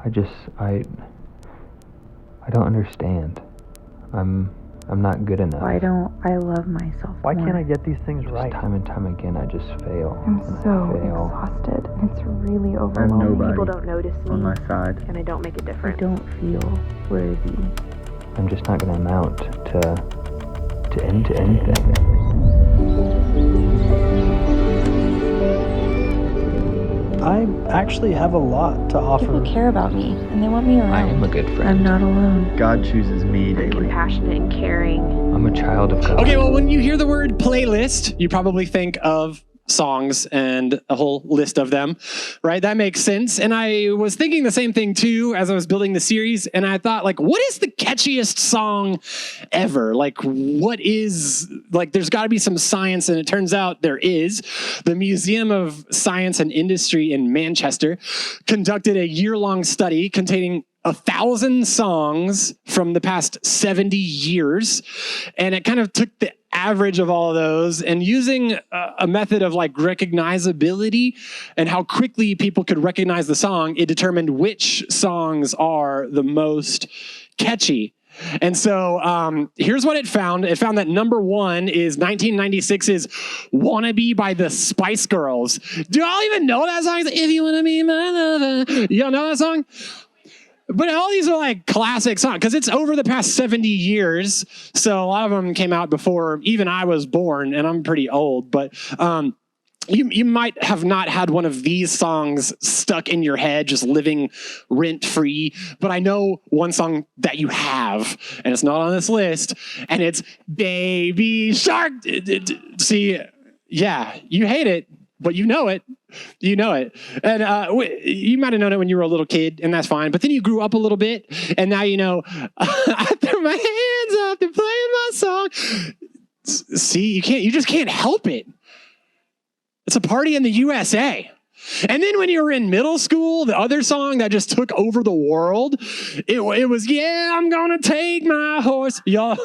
I don't understand. I'm not good enough. Why don't I love myself Why more? can't I get these things Just right? time and time again, I just fail. I'm and I so fail. exhausted. It's really I'm overwhelming. nobody People don't notice me, on my side. and I don't make a I difference. don't feel worthy. I'm just not going to amount to anything. I actually have a lot to offer. People care about me, and they want me around. I am a good friend. I'm not alone. God chooses me I'm daily. compassionate and caring. I'm a child of God. Okay, well, when you hear the word playlist, you probably think of songs and a whole list of them, right? That makes sense. And I was thinking the same thing too as I was building the series. And I thought, like, what is the catchiest song ever? Like, what is, like, there's got to be some science. And it turns out there is. The Museum of Science and Industry in Manchester conducted a year-long study containing 1,000 songs from the past 70 years. And it kind of took the average of all of those and using a method of like recognizability and how quickly people could recognize the song, it determined which songs are the most catchy. And so here's what it found. It found that number one is 1996's Wannabe by the Spice Girls. Do y'all even know that song? If you wanna be my lover. You don't know that song? But all these are like classic songs because it's over the past 70 years. So a lot of them came out before even I was born, and I'm pretty old. But you might have not had one of these songs stuck in your head, just living rent free. But I know one song that you have, and it's not on this list, and it's Baby Shark. See, yeah, you hate it, but you know it. You know it. And you might have known it when you were a little kid, and that's fine. But then you grew up a little bit, and now you know, I threw my hands up, they're playing my song. See, you just can't help it. It's a party in the USA. And then when you were in middle school, the other song that just took over the world, it was, yeah, I'm gonna take my horse. Y'all,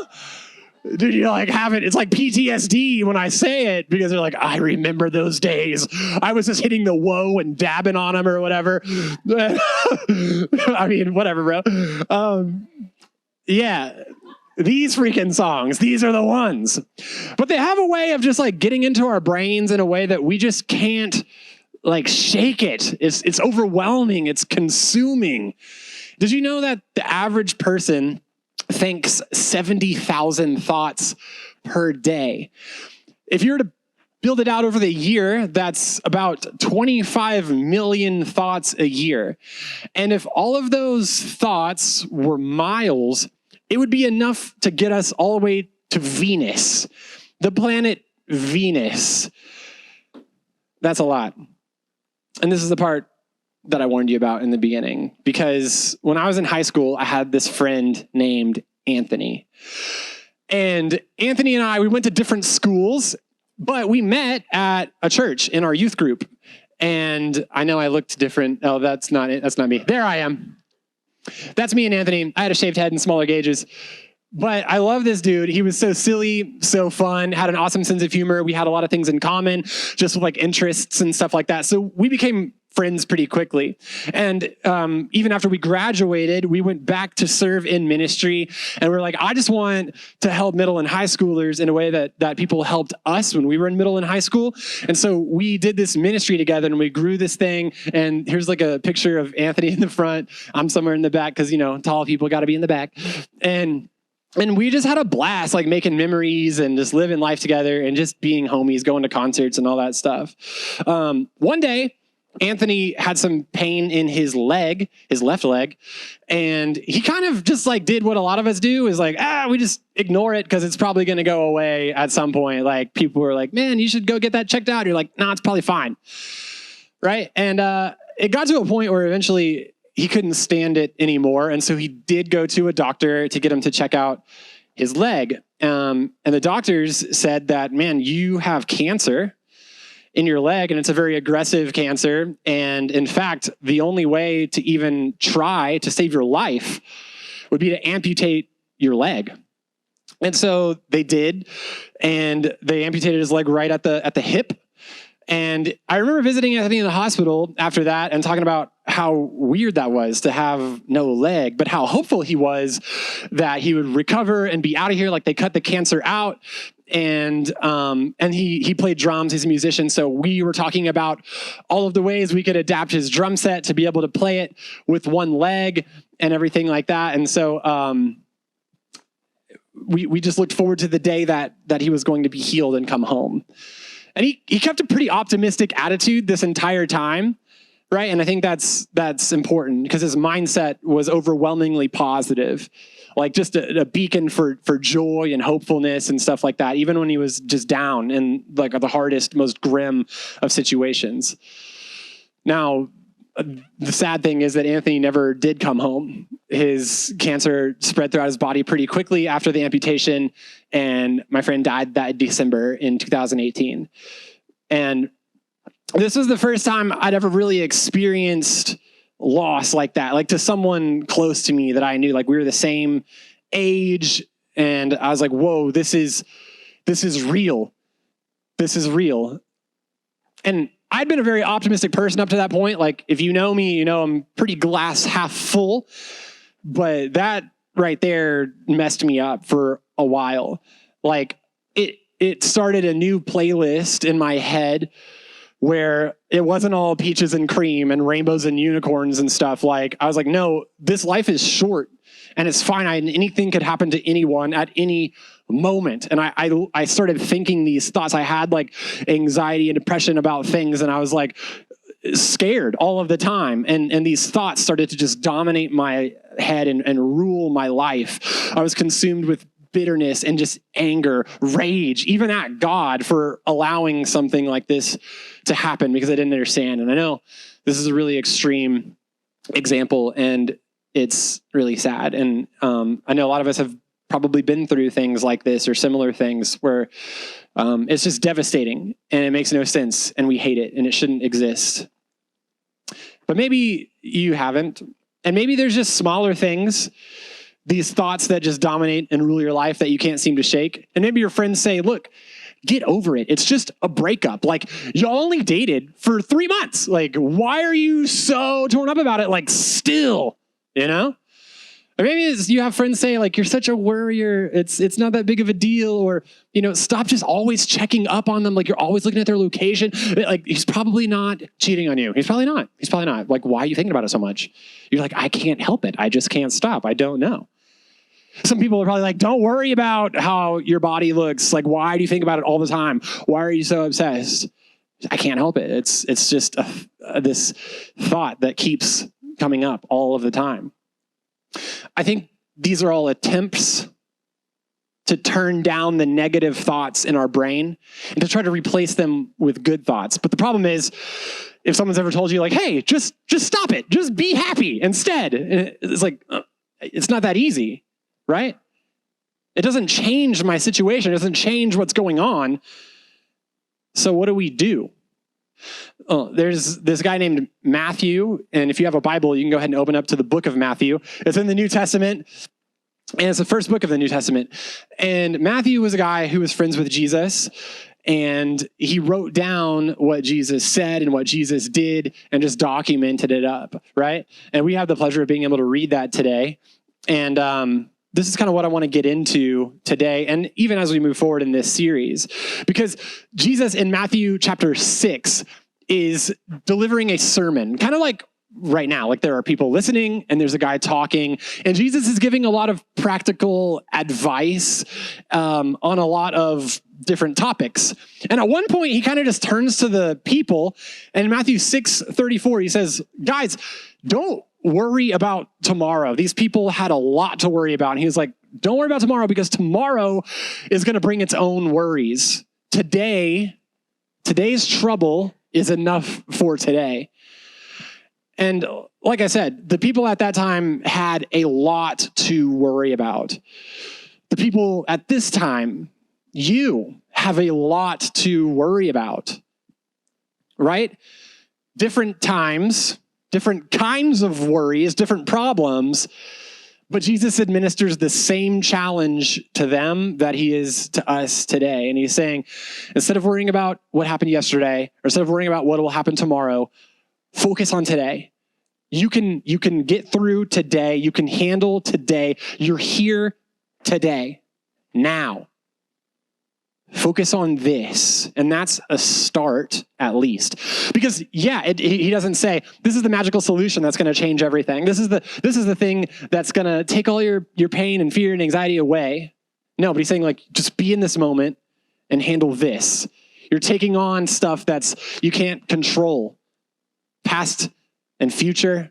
dude, you like have it. It's like PTSD when I say it because they're like, I remember those days. I was just hitting the whoa and dabbing on them or whatever. I mean, whatever, bro. Yeah, these freaking songs, these are the ones. But they have a way of just like getting into our brains in a way that we just can't like shake it. It's overwhelming. It's consuming. Did you know that the average person thinks 70,000 thoughts per day? If you were to build it out over the year, that's about 25 million thoughts a year. And if all of those thoughts were miles, it would be enough to get us all the way to Venus, the planet Venus. That's a lot. And this is the part that I warned you about in the beginning, because when I was in high school, I had this friend named Anthony. And Anthony and I, we went to different schools, but we met at a church in our youth group. And I know I looked different. Oh, that's not it. That's not me. There I am. That's me and Anthony. I had a shaved head and smaller gauges. But I love this dude. He was so silly, so fun, had an awesome sense of humor. We had a lot of things in common, just with like interests and stuff like that. So we became friends pretty quickly. And even after we graduated, we went back to serve in ministry. And we're like, I just want to help middle and high schoolers in a way that people helped us when we were in middle and high school. And so we did this ministry together and we grew this thing. And here's like a picture of Anthony in the front. I'm somewhere in the back because, you know, tall people got to be in the back. And we just had a blast, like making memories and just living life together and just being homies, going to concerts and all that stuff. One day, Anthony had some pain in his leg, his left leg, and he kind of just like did what a lot of us do is like, we just ignore it because it's probably going to go away at some point. Like people were like, man, you should go get that checked out. You're like, nah, it's probably fine. Right? And it got to a point where eventually he couldn't stand it anymore. And so he did go to a doctor to get him to check out his leg. And the doctors said that, man, you have cancer in your leg, and it's a very aggressive cancer. And in fact, the only way to even try to save your life would be to amputate your leg. And so they did, and they amputated his leg right at the hip. And I remember visiting Anthony in the hospital after that and talking about how weird that was to have no leg, but how hopeful he was that he would recover and be out of here. Like they cut the cancer out. And he played drums. He's a musician. So we were talking about all of the ways we could adapt his drum set to be able to play it with one leg and everything like that. And so we just looked forward to the day that he was going to be healed and come home. And he kept a pretty optimistic attitude this entire time, right? And I think that's important because his mindset was overwhelmingly positive, like just a beacon for joy and hopefulness and stuff like that, even when he was just down in like the hardest, most grim of situations. Now, the sad thing is that Anthony never did come home. His cancer spread throughout his body pretty quickly after the amputation, and my friend died that December in 2018. And this was the first time I'd ever really experienced loss like that, like to someone close to me that I knew. Like we were the same age, and I was like, whoa, this is real. This is real. And I'd been a very optimistic person up to that point. Like if you know me, you know I'm pretty glass half full. But that right there messed me up for a while. Like it started a new playlist in my head where it wasn't all peaches and cream and rainbows and unicorns and stuff. Like I was like, no, this life is short and it's finite and anything could happen to anyone at any moment. And I started thinking these thoughts. I had like anxiety and depression about things, and I was like scared all of the time. And these thoughts started to just dominate my head and rule my life. I was consumed with bitterness and just anger, rage, even at God for allowing something like this to happen because I didn't understand. And I know this is a really extreme example and it's really sad. And I know a lot of us have probably been through things like this or similar things where it's just devastating and it makes no sense and we hate it and it shouldn't exist. But maybe you haven't. And maybe there's just smaller things, these thoughts that just dominate and rule your life that you can't seem to shake. And maybe your friends say, look, get over it. It's just a breakup. Like y'all only dated for 3 months. Like, why are you so torn up about it? Like still, you know? Or maybe you have friends say like, you're such a worrier. It's not that big of a deal. Or, you know, stop just always checking up on them. Like you're always looking at their location. Like he's probably not cheating on you. He's probably not. Like, why are you thinking about it so much? You're like, I can't help it. I just can't stop. I don't know. Some people are probably like, don't worry about how your body looks. Like, why do you think about it all the time? Why are you so obsessed? I can't help it. It's just this thought that keeps coming up all of the time. I think these are all attempts to turn down the negative thoughts in our brain and to try to replace them with good thoughts. But the problem is, if someone's ever told you like, hey, just stop it. Just be happy instead. It's like, it's not that easy. Right? It doesn't change my situation. It doesn't change what's going on. So what do? Oh, there's this guy named Matthew. And if you have a Bible, you can go ahead and open up to the book of Matthew. It's in the New Testament. And it's the first book of the New Testament. And Matthew was a guy who was friends with Jesus. And he wrote down what Jesus said and what Jesus did and just documented it up. Right? And we have the pleasure of being able to read that today. And this is kind of what I want to get into today, and even as we move forward in this series, because Jesus in Matthew chapter 6 is delivering a sermon, kind of like right now, like there are people listening and there's a guy talking, and Jesus is giving a lot of practical advice on a lot of different topics. And at one point, he kind of just turns to the people, and in Matthew 6:34, he says, guys, don't worry about tomorrow. These people had a lot to worry about. And he was like, don't worry about tomorrow because tomorrow is going to bring its own worries. Today's trouble is enough for today. And like I said, the people at that time had a lot to worry about. The people at this time, you have a lot to worry about, right? Different times, different kinds of worries, different problems, But Jesus administers the same challenge to them that he is to us today. And he's saying, instead of worrying about what happened yesterday, or instead of worrying about what will happen tomorrow, focus on today. You can get through today. You can handle today. You're here today, now. Focus on this. And that's a start, at least. Because, he doesn't say, this is the magical solution that's going to change everything. This is the thing that's going to take all your pain and fear and anxiety away. No, but he's saying, like, just be in this moment and handle this. You're taking on stuff you can't control. Past and future,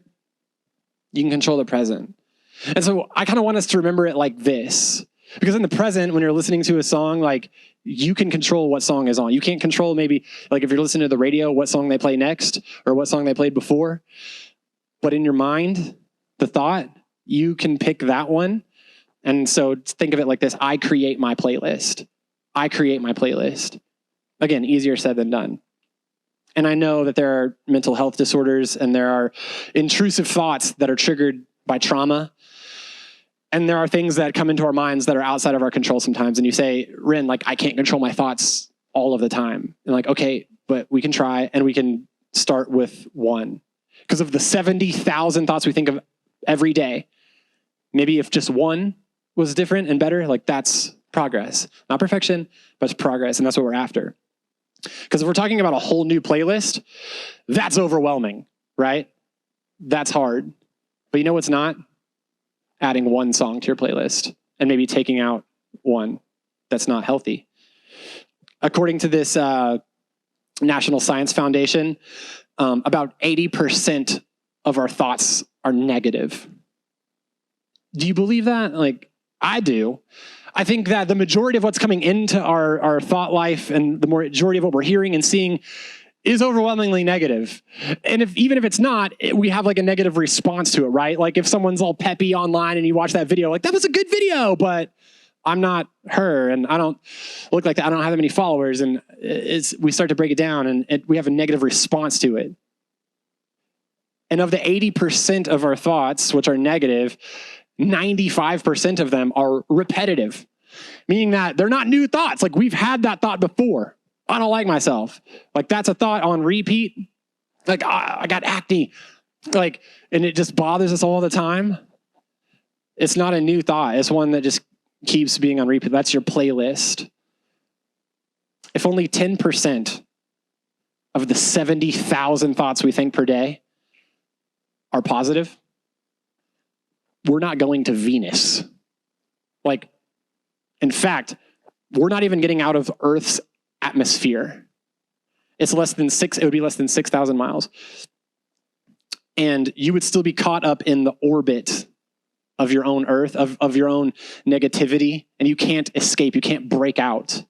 you can control the present. And so I kind of want us to remember it like this. Because in the present, when you're listening to a song, like, you can control what song is on. You can't control maybe, like, if you're listening to the radio, what song they play next or what song they played before. But in your mind, the thought, you can pick that one. And so think of it like this. I create my playlist. I create my playlist. Again, easier said than done. And I know that there are mental health disorders and there are intrusive thoughts that are triggered by trauma. And there are things that come into our minds that are outside of our control sometimes. And you say, Rin, like, I can't control my thoughts all of the time. And like, okay, but we can try, and we can start with one. Because of the 70,000 thoughts we think of every day, maybe if just one was different and better, like, that's progress. Not perfection, but it's progress. And that's what we're after. Because if we're talking about a whole new playlist, that's overwhelming, right? That's hard. But you know what's not? Adding one song to your playlist and maybe taking out one that's not healthy. According to this National Science Foundation, about 80% of our thoughts are negative. Do you believe that? Like, I do. I think that the majority of what's coming into our thought life and the majority of what we're hearing and seeing is overwhelmingly negative. And even if it's not, we have like a negative response to it, right? Like if someone's all peppy online and you watch that video, like, that was a good video, but I'm not her and I don't look like that. I don't have that many followers. And we start to break it down and we have a negative response to it. And of the 80% of our thoughts, which are negative, 95% of them are repetitive, meaning that they're not new thoughts. Like, we've had that thought before. I don't like myself. Like, that's a thought on repeat. Like, I got acne. Like, and it just bothers us all the time. It's not a new thought. It's one that just keeps being on repeat. That's your playlist. If only 10% of the 70,000 thoughts we think per day are positive, we're not going to Venus. Like, in fact, we're not even getting out of Earth's atmosphere. It would be less than 6,000 miles. And you would still be caught up in the orbit of your own Earth, of your own negativity, and you can't escape, you can't break out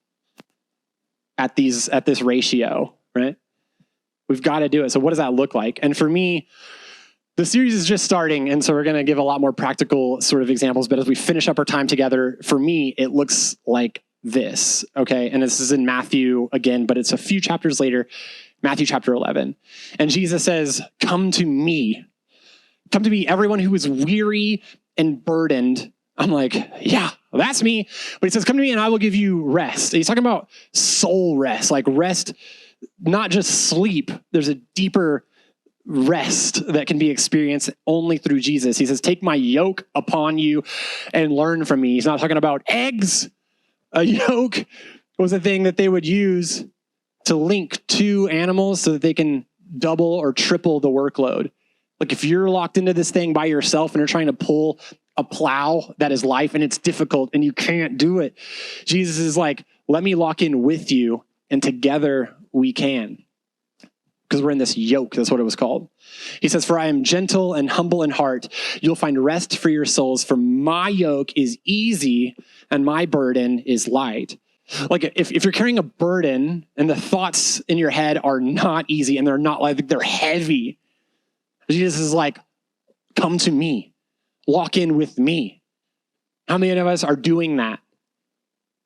at this ratio, right? We've got to do it. So what does that look like? And for me, the series is just starting, and so we're going to give a lot more practical sort of examples, but as we finish up our time together, for me, it looks like this, okay? And this is in Matthew again, but it's a few chapters later, Matthew chapter 11. And Jesus says, come to me, everyone who is weary and burdened. I'm like, yeah, that's me. But he says, come to me and I will give you rest. And he's talking about soul rest, like rest, not just sleep. There's a deeper rest that can be experienced only through Jesus. He says, take my yoke upon you and learn from me. He's not talking about eggs. A yoke was a thing that they would use to link two animals so that they can double or triple the workload. Like if you're locked into this thing by yourself and you're trying to pull a plow that is life and it's difficult and you can't do it, Jesus is like, let me lock in with you and together we can. Because we're in this yoke, that's what it was called. He says, for I am gentle and humble in heart. You'll find rest for your souls, for my yoke is easy and my burden is light. Like if you're carrying a burden and the thoughts in your head are not easy and they're not light, they're heavy. Jesus is like, come to me, lock in with me. How many of us are doing that?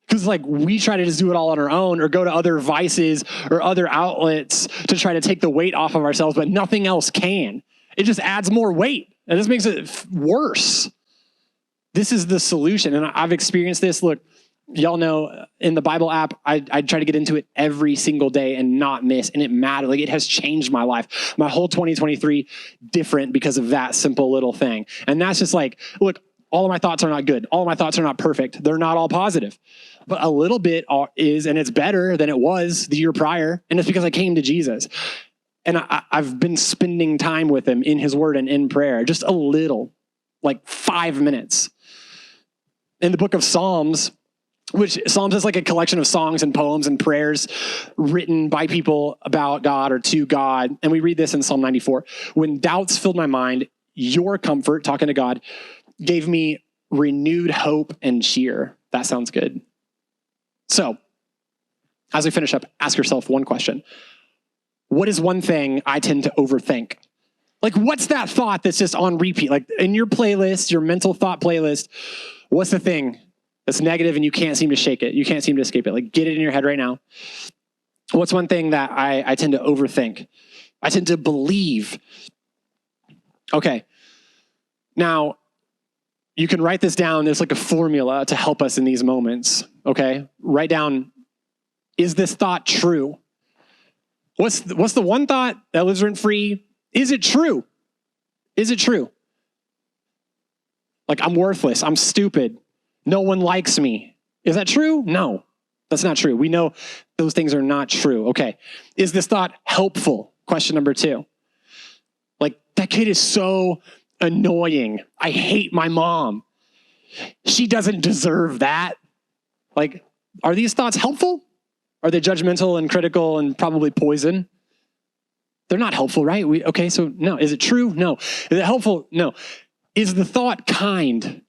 Because like we try to just do it all on our own or go to other vices or other outlets to try to take the weight off of ourselves, but nothing else can. It just adds more weight and this makes it worse. This is the solution. And I've experienced this. Look, y'all know in the Bible app, I try to get into it every single day and not miss. And it mattered. Like, it has changed my life. My whole 2023 different because of that simple little thing. And that's just like, look, all of my thoughts are not good. All of my thoughts are not perfect. They're not all positive. But a little bit is, and it's better than it was the year prior. And it's because I came to Jesus. And I've been spending time with him in his word and in prayer, just a little, like 5 minutes. In the book of Psalms, which Psalms is like a collection of songs and poems and prayers written by people about God or to God. And we read this in Psalm 94. When doubts filled my mind, your comfort, talking to God, gave me renewed hope and cheer. That sounds good. So, as we finish up, ask yourself one question. What is one thing I tend to overthink? Like, what's that thought that's just on repeat? Like, in your playlist, your mental thought playlist, what's the thing that's negative and you can't seem to shake it? You can't seem to escape it. Like, get it in your head right now. What's one thing that I tend to overthink? I tend to believe. Okay. Now, you can write this down. There's like a formula to help us in these moments. Okay. Write down, is this thought true? What's the one thought that lives rent free? Is it true? Is it true? Like, I'm worthless. I'm stupid. No one likes me. Is that true? No, that's not true. We know those things are not true. Okay. Is this thought helpful? Question number 2. Like, that kid is so annoying. I hate my mom. She doesn't deserve that. Like, are these thoughts helpful? Are they judgmental and critical and probably poison? They're not helpful, right? Okay, so no. Is it true? No. Is it helpful? No. Is the thought kind?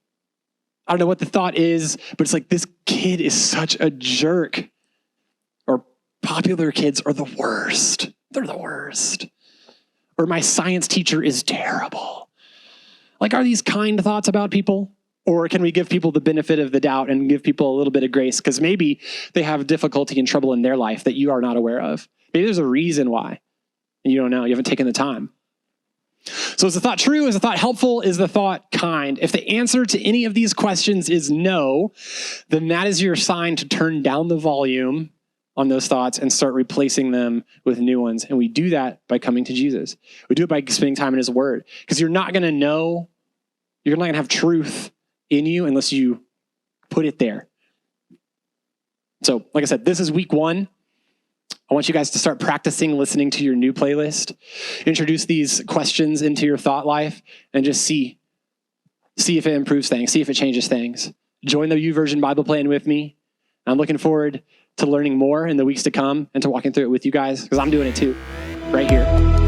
I don't know what the thought is, but it's like, this kid is such a jerk. Or popular kids are the worst. They're the worst. Or my science teacher is terrible. Like, are these kind thoughts about people? Or can we give people the benefit of the doubt and give people a little bit of grace? Because maybe they have difficulty and trouble in their life that you are not aware of. Maybe there's a reason why. And you don't know. You haven't taken the time. So is the thought true? Is the thought helpful? Is the thought kind? If the answer to any of these questions is no, then that is your sign to turn down the volume on those thoughts and start replacing them with new ones. And we do that by coming to Jesus. We do it by spending time in his word. Because you're not going to know, you're not going to have truth in you unless you put it there. So, like I said, this is week 1. I want you guys to start practicing listening to your new playlist. Introduce these questions into your thought life and just see if it improves things, see if it changes things. Join the YouVersion Bible plan with me. I'm looking forward to learning more in the weeks to come and to walking through it with you guys, because I'm doing it too, right here.